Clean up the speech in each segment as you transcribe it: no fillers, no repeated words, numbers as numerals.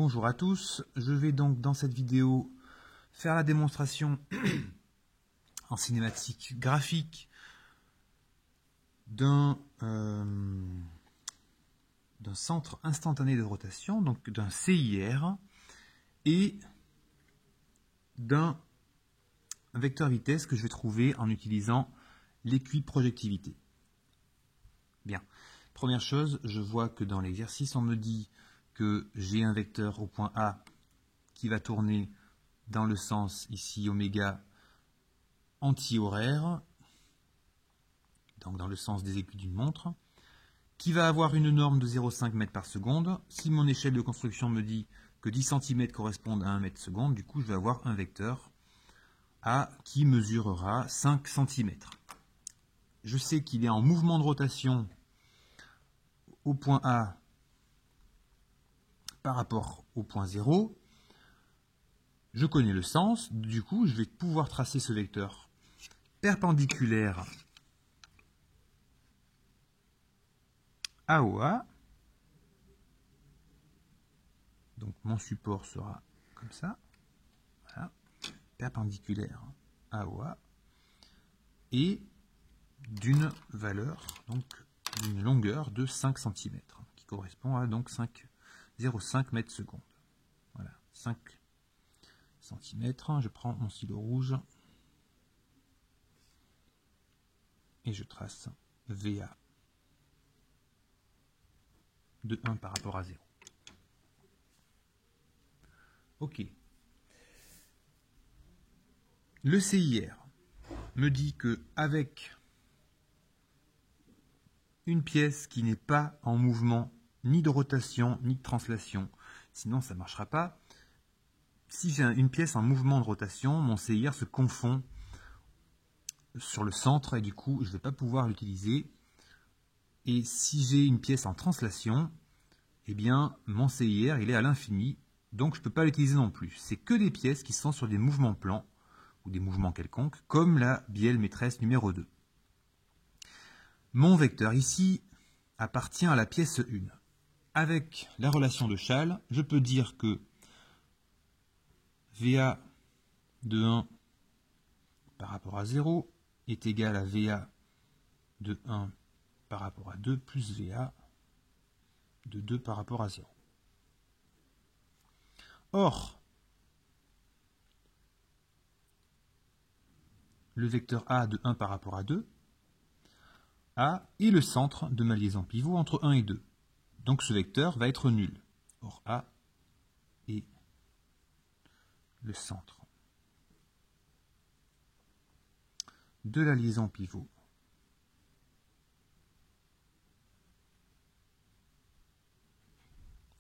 Bonjour à tous, je vais donc dans cette vidéo faire la démonstration en cinématique graphique d'un centre instantané de rotation, donc d'un CIR, et d'un vecteur vitesse que je vais trouver en utilisant l'équiprojectivité. Bien, première chose, je vois que dans l'exercice on me dit que j'ai un vecteur au point A qui va tourner dans le sens ici oméga anti-horaire, donc dans le sens des aiguilles d'une montre, qui va avoir une norme de 0,5 m par seconde. Si mon échelle de construction me dit que 10 cm correspondent à 1 mètre seconde, du coup je vais avoir un vecteur A qui mesurera 5 cm. Je sais qu'il est en mouvement de rotation au point A par rapport au point 0. Je connais le sens, du coup je vais pouvoir tracer ce vecteur perpendiculaire à OA. Donc mon support sera comme ça, voilà, perpendiculaire à OA, et d'une valeur, donc d'une longueur de 5 cm, qui correspond à donc 0,5 mètres secondes. Voilà, 5 cm. Je prends mon stylo rouge et je trace VA de 1 par rapport à 0. Ok. Le CIR me dit que avec une pièce qui n'est pas en mouvement ni de rotation ni de translation, sinon ça ne marchera pas. Si j'ai une pièce en mouvement de rotation, mon CIR se confond sur le centre et du coup je ne vais pas pouvoir l'utiliser. Et si j'ai une pièce en translation, eh bien mon CIR il est à l'infini, donc je ne peux pas l'utiliser non plus. C'est que des pièces qui sont sur des mouvements plans ou des mouvements quelconques, comme la bielle maîtresse numéro 2. Mon vecteur ici appartient à la pièce 1. Avec la relation de Schall, je peux dire que VA de 1 par rapport à 0 est égal à VA de 1 par rapport à 2 plus VA de 2 par rapport à 0. Or, le vecteur A de 1 par rapport à 2, A est le centre de ma liaison pivot entre 1 et 2. Donc ce vecteur va être nul. Or A est le centre de la liaison pivot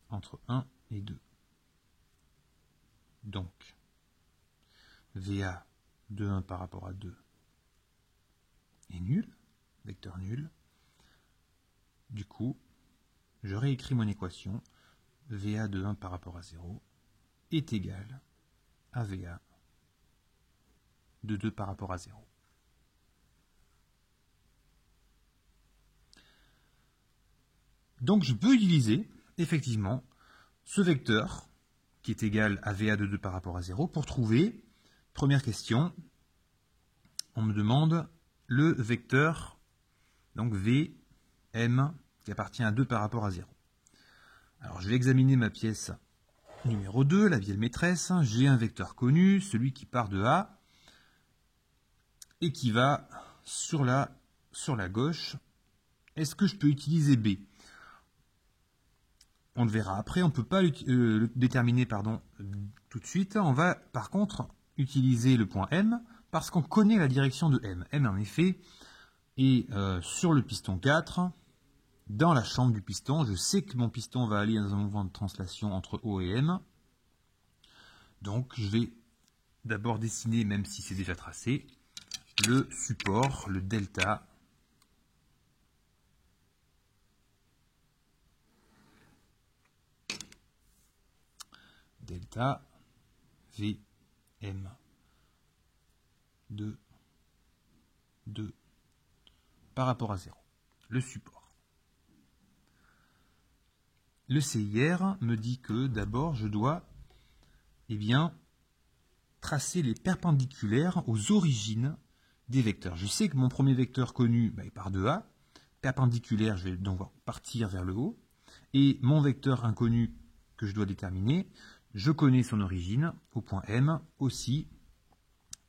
entre 1 et 2. Donc, VA de 1 par rapport à 2 est nul, vecteur nul. Du coup, je réécris mon équation. VA de 1 par rapport à 0 est égal à VA de 2 par rapport à 0. Donc je peux utiliser effectivement ce vecteur qui est égal à VA de 2 par rapport à 0 pour trouver, première question, on me demande le vecteur donc VM qui appartient à 2 par rapport à 0. Alors je vais examiner ma pièce numéro 2, la bielle maîtresse. J'ai un vecteur connu, celui qui part de A et qui va sur la gauche. Est-ce que je peux utiliser B? On le verra après, on ne peut pas le déterminer tout de suite. On va par contre utiliser le point M parce qu'on connaît la direction de M. M en effet est sur le piston 4, dans la chambre du piston. Je sais que mon piston va aller dans un mouvement de translation entre O et M. Donc je vais d'abord dessiner, même si c'est déjà tracé, le support, le delta VM de 2 par rapport à 0, le support. le CIR me dit que d'abord je dois tracer les perpendiculaires aux origines des vecteurs. Je sais que mon premier vecteur connu est par 2A, perpendiculaire, je vais donc partir vers le haut, et mon vecteur inconnu que je dois déterminer, je connais son origine au point M, aussi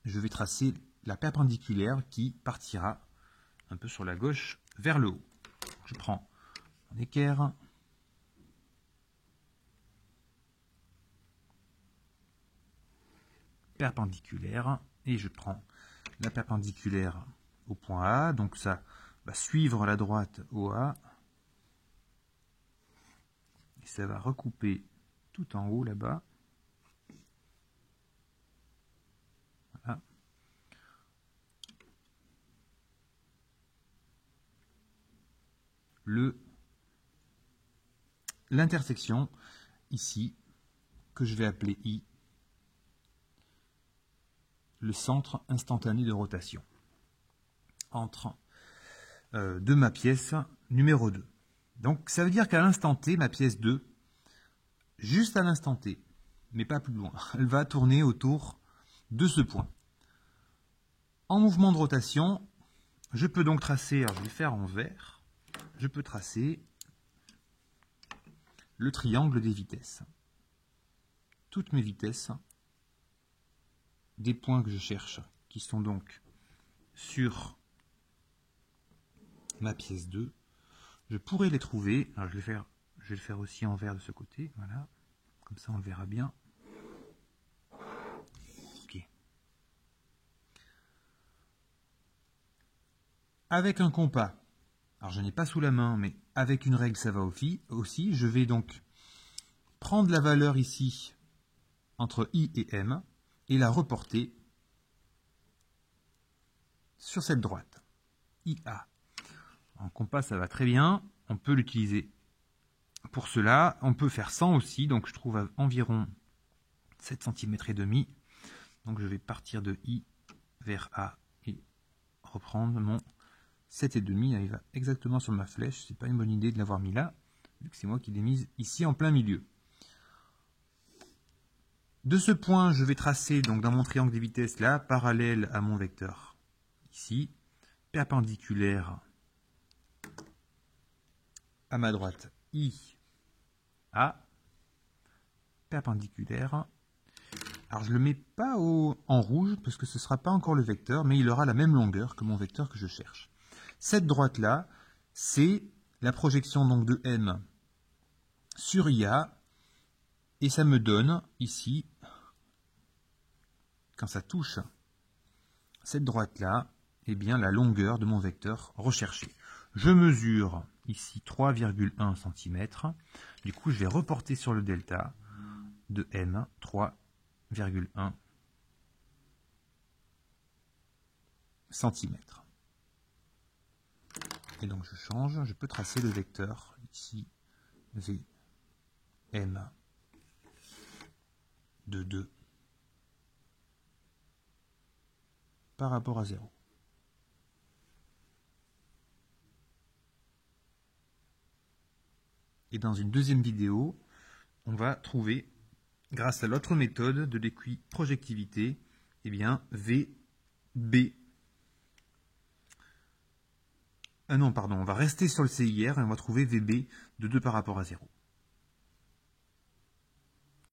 je vais tracer la perpendiculaire qui partira un peu sur la gauche vers le haut. Je prends mon équerre, perpendiculaire, et je prends la perpendiculaire au point A, donc ça va suivre la droite OA, et ça va recouper tout en haut là-bas. Voilà. L'intersection ici, que je vais appeler I, le centre instantané de rotation, entre de ma pièce numéro 2. Donc ça veut dire qu'à l'instant T, ma pièce 2, juste à l'instant T, mais pas plus loin, elle va tourner autour de ce point. En mouvement de rotation, je peux donc tracer, alors je vais le faire en vert, je peux tracer le triangle des vitesses. Toutes mes vitesses des points que je cherche, qui sont donc sur ma pièce 2, je pourrais les trouver. Alors je vais le faire aussi en vert de ce côté, voilà, comme ça on le verra bien. Ok. Avec un compas, alors je n'ai pas sous la main, mais avec une règle ça va aussi, je vais donc prendre la valeur ici entre I et M et la reporter sur cette droite, IA. En compas, ça va très bien. On peut l'utiliser pour cela. On peut faire 100 aussi. Donc, je trouve à environ 7 cm et demi. Donc, je vais partir de I vers A et reprendre mon 7,5. Il va exactement sur ma flèche. C'est pas une bonne idée de l'avoir mis là, vu que c'est moi qui l'ai mise ici en plein milieu. De ce point, je vais tracer donc dans mon triangle des vitesses là, parallèle à mon vecteur ici, perpendiculaire à ma droite I, A, perpendiculaire. Alors je ne le mets pas en rouge parce que ce ne sera pas encore le vecteur, mais il aura la même longueur que mon vecteur que je cherche. Cette droite-là, c'est la projection donc de M sur IA, et ça me donne ici, quand ça touche cette droite-là, eh bien la longueur de mon vecteur recherché. Je mesure ici 3,1 cm. Du coup, je vais reporter sur le delta de M 3,1 cm. Et donc je change, je peux tracer le vecteur ici V M de 2 par rapport à 0. Et dans une deuxième vidéo, on va trouver, grâce à l'autre méthode de l'équiprojectivité, eh bien VB. Ah non, pardon, on va rester sur le CIR et on va trouver VB de 2 par rapport à 0.